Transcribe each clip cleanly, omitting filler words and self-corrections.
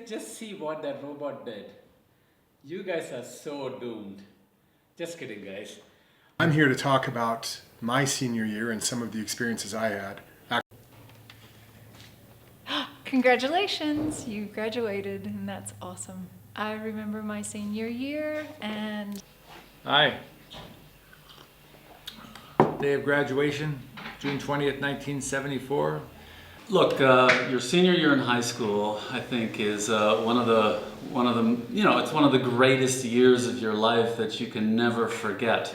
just see what that robot did? You guys are so doomed. Just kidding, guys. I'm here to talk about my senior year and some of the experiences I had. Congratulations, you graduated, and that's awesome. I remember my senior year and... Hi. Day of graduation, June 20th, 1974. Look, your senior year in high school, I think, is one of the, you know, it's one of the greatest years of your life that you can never forget.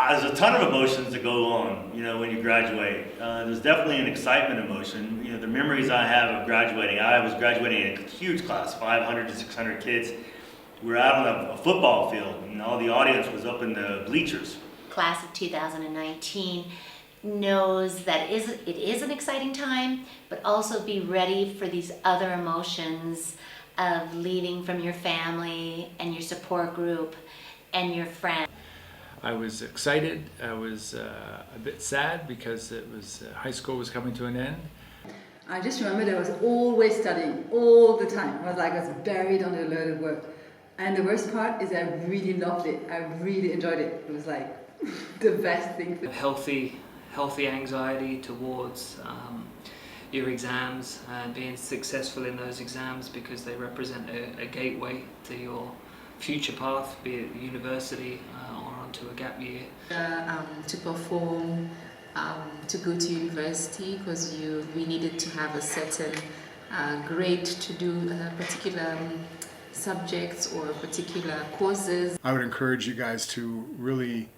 There's a ton of emotions that go on, you know, when you graduate. There's definitely an excitement emotion. You know, the memories I have of graduating, I was graduating in a huge class, 500 to 600 kids. We were out on a football field, and all the audience was up in the bleachers. Class of 2019 knows that it is an exciting time, but also be ready for these other emotions of leaving from your family and your support group and your friends. I was excited. I was a bit sad because it was high school was coming to an end. I just remember I was always studying all the time. I was buried under a load of work. And the worst part is I really loved it. I really enjoyed it. It was like the best thing. Healthy anxiety towards your exams and being successful in those exams because they represent a gateway to your future path, be it university or onto a gap year. To perform, to go to university because we needed to have a certain grade to do particular subjects or particular courses. I would encourage you guys to really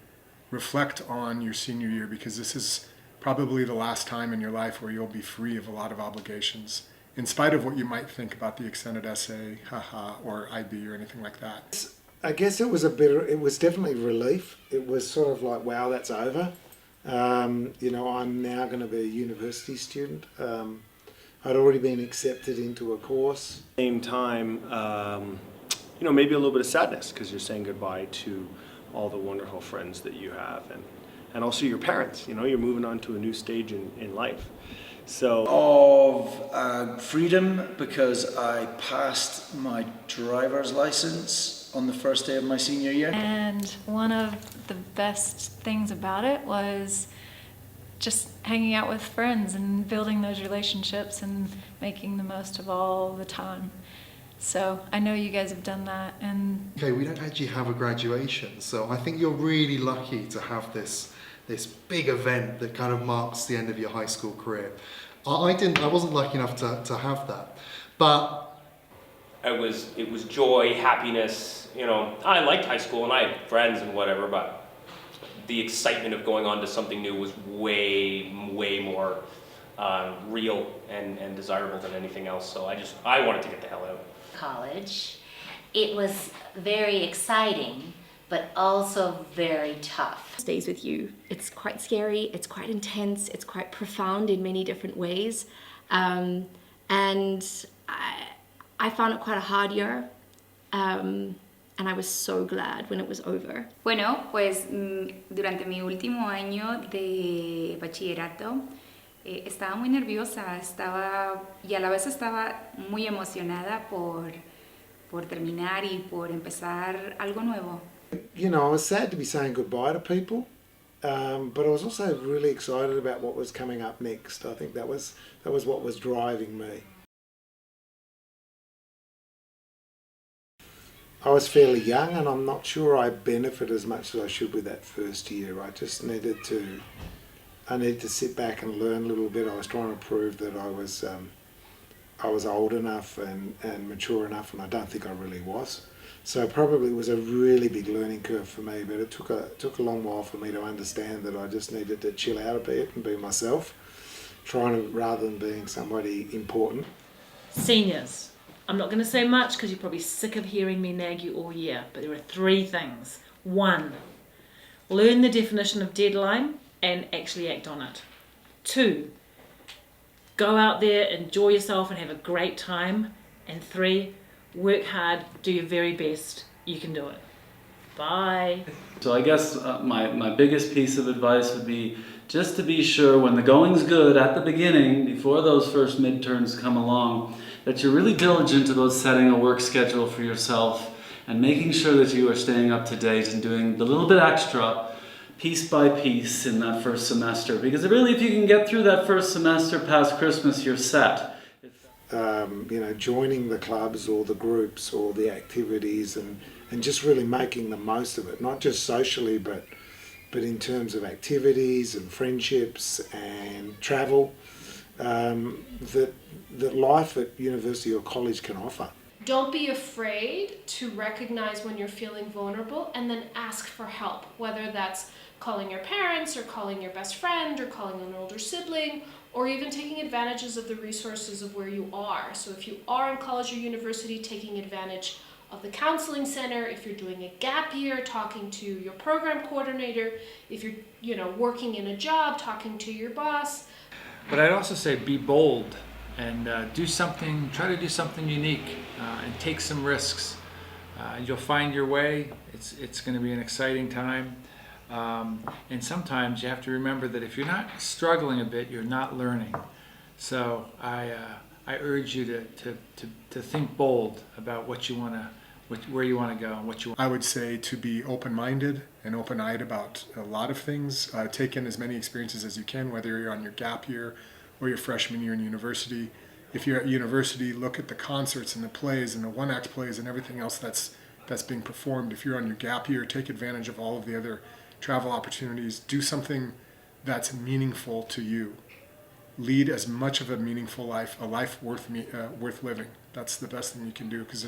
reflect on your senior year because this is probably the last time in your life where you'll be free of a lot of obligations, in spite of what you might think about the extended essay, or IB or anything like that. I guess it was definitely relief. It was sort of like, wow, that's over. You know, I'm now going to be a university student. I'd already been accepted into a course. At the same time, you know, maybe a little bit of sadness because you're saying goodbye to all the wonderful friends that you have and also your parents. You know, you're moving on to a new stage in life. So of freedom because I passed my driver's license on the first day of my senior year. And one of the best things about it was just hanging out with friends and building those relationships and making the most of all the time. So I know you guys have done that. And okay, we don't actually have a graduation, so I think you're really lucky to have this big event that kind of marks the end of your high school career. I wasn't lucky enough to have that, but it was joy, happiness. You know, I liked high school and I had friends and whatever, but the excitement of going on to something new was way more real and desirable than anything else. So I wanted to get the hell out. College, it was very exciting, but also very tough. Stays with you. It's quite scary, it's quite intense, it's quite profound in many different ways. And I found it quite a hard year. And I was so glad when it was over. Bueno, pues durante mi último año de bachillerato estaba muy nerviosa, y a la vez estaba muy emocionada por terminar y por empezar algo nuevo. You know, I was sad to be saying goodbye to people, but I was also really excited about what was coming up next. I think that was what was driving me. I was fairly young and I'm not sure I benefit as much as I should with that first year. I just needed to sit back and learn a little bit. I was trying to prove that I was old enough and mature enough, and I don't think I really was. So probably it was a really big learning curve for me, but it took a long while for me to understand that I just needed to chill out a bit and be myself, rather than being somebody important. Seniors. I'm not going to say much because you're probably sick of hearing me nag you all year, but there are 3 things. 1, learn the definition of deadline and actually act on it. 2, go out there, enjoy yourself and have a great time. And 3, work hard, do your very best. You can do it. Bye. So I guess my biggest piece of advice would be just to be sure when the going's good at the beginning, before those first midterms come along, that you're really diligent about setting a work schedule for yourself and making sure that you are staying up to date and doing the little bit extra piece by piece in that first semester. Because really, if you can get through that first semester past Christmas, you're set. Joining the clubs or the groups or the activities and just really making the most of it, not just socially, but in terms of activities and friendships and travel that life at university or college can offer. Don't be afraid to recognize when you're feeling vulnerable and then ask for help, whether that's calling your parents or calling your best friend or calling an older sibling, or even taking advantages of the resources of where you are. So if you are in college or university, taking advantage of the counseling center, if you're doing a gap year, talking to your program coordinator, if you're working in a job, talking to your boss. But I'd also say be bold and try to do something unique and take some risks. You'll find your way. It's going to be an exciting time. And sometimes you have to remember that if you're not struggling a bit, you're not learning. So I urge you to think bold about what you want to, where you want to go and what you want. I would say to be open-minded and open-eyed about a lot of things. Take in as many experiences as you can, whether you're on your gap year or your freshman year in university. If you're at university, look at the concerts and the plays and the one-act plays and everything else that's being performed. If you're on your gap year, take advantage of all of the other travel opportunities. Do something that's meaningful to you. Lead as much of a meaningful life, a life worth living. That's the best thing you can do. Because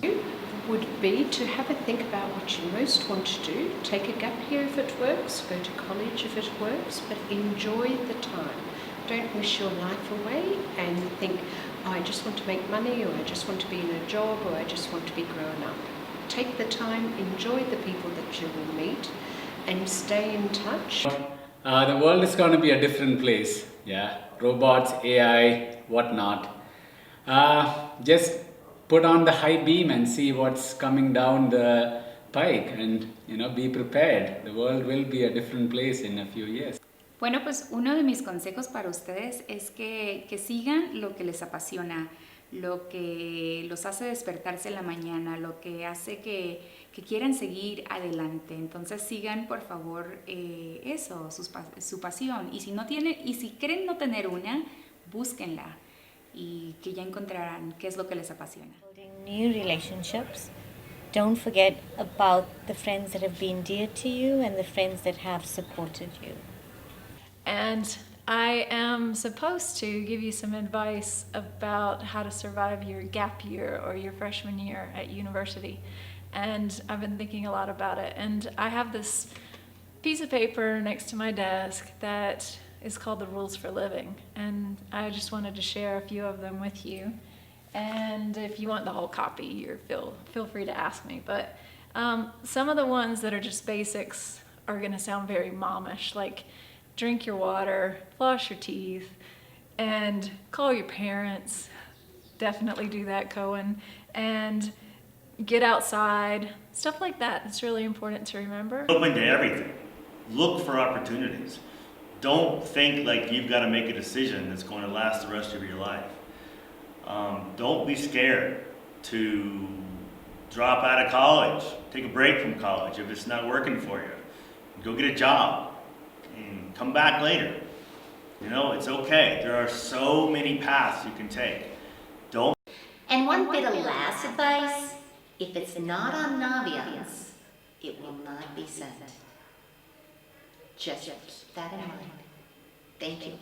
Would be to have a think about what you most want to do. Take a gap year if it works, go to college if it works, but enjoy the time. Don't wish your life away and think, oh, I just want to make money, or I just want to be in a job, or I just want to be grown up. Take the time, enjoy the people that you will meet, and stay in touch. The world is going to be a different place. Yeah, robots, AI, whatnot. Just put on the high beam and see what's coming down the pike, and be prepared. The world will be a different place in a few years. Bueno, pues uno de mis consejos para ustedes es que sigan lo que les apasiona, lo que los hace despertarse en la mañana, lo que hace que quieran seguir adelante. Entonces sigan, por favor, eso, su pasión. Y si creen no tener una, búsquenla y que ya encontrarán qué es lo que les apasiona. Building new relationships. Don't forget about the friends that have been dear to you and the friends that have supported you. And I am supposed to give you some advice about how to survive your gap year or your freshman year at university. And I've been thinking a lot about it. And I have this piece of paper next to my desk that is called the Rules for Living. And I just wanted to share a few of them with you. And if you want the whole copy, feel free to ask me. But some of the ones that are just basics are going to sound very momish, like drink your water, floss your teeth, and call your parents. Definitely do that, Cohen. And get outside, stuff like that. It's really important to remember. Open to everything. Look for opportunities. Don't think like you've got to make a decision that's going to last the rest of your life. Don't be scared to drop out of college. Take a break from college if it's not working for you. Go get a job and come back later. It's okay. There are so many paths you can take. And one bit of last advice, if it's not on Naviance, it will not be sent. Just keep that in mind. Thank you.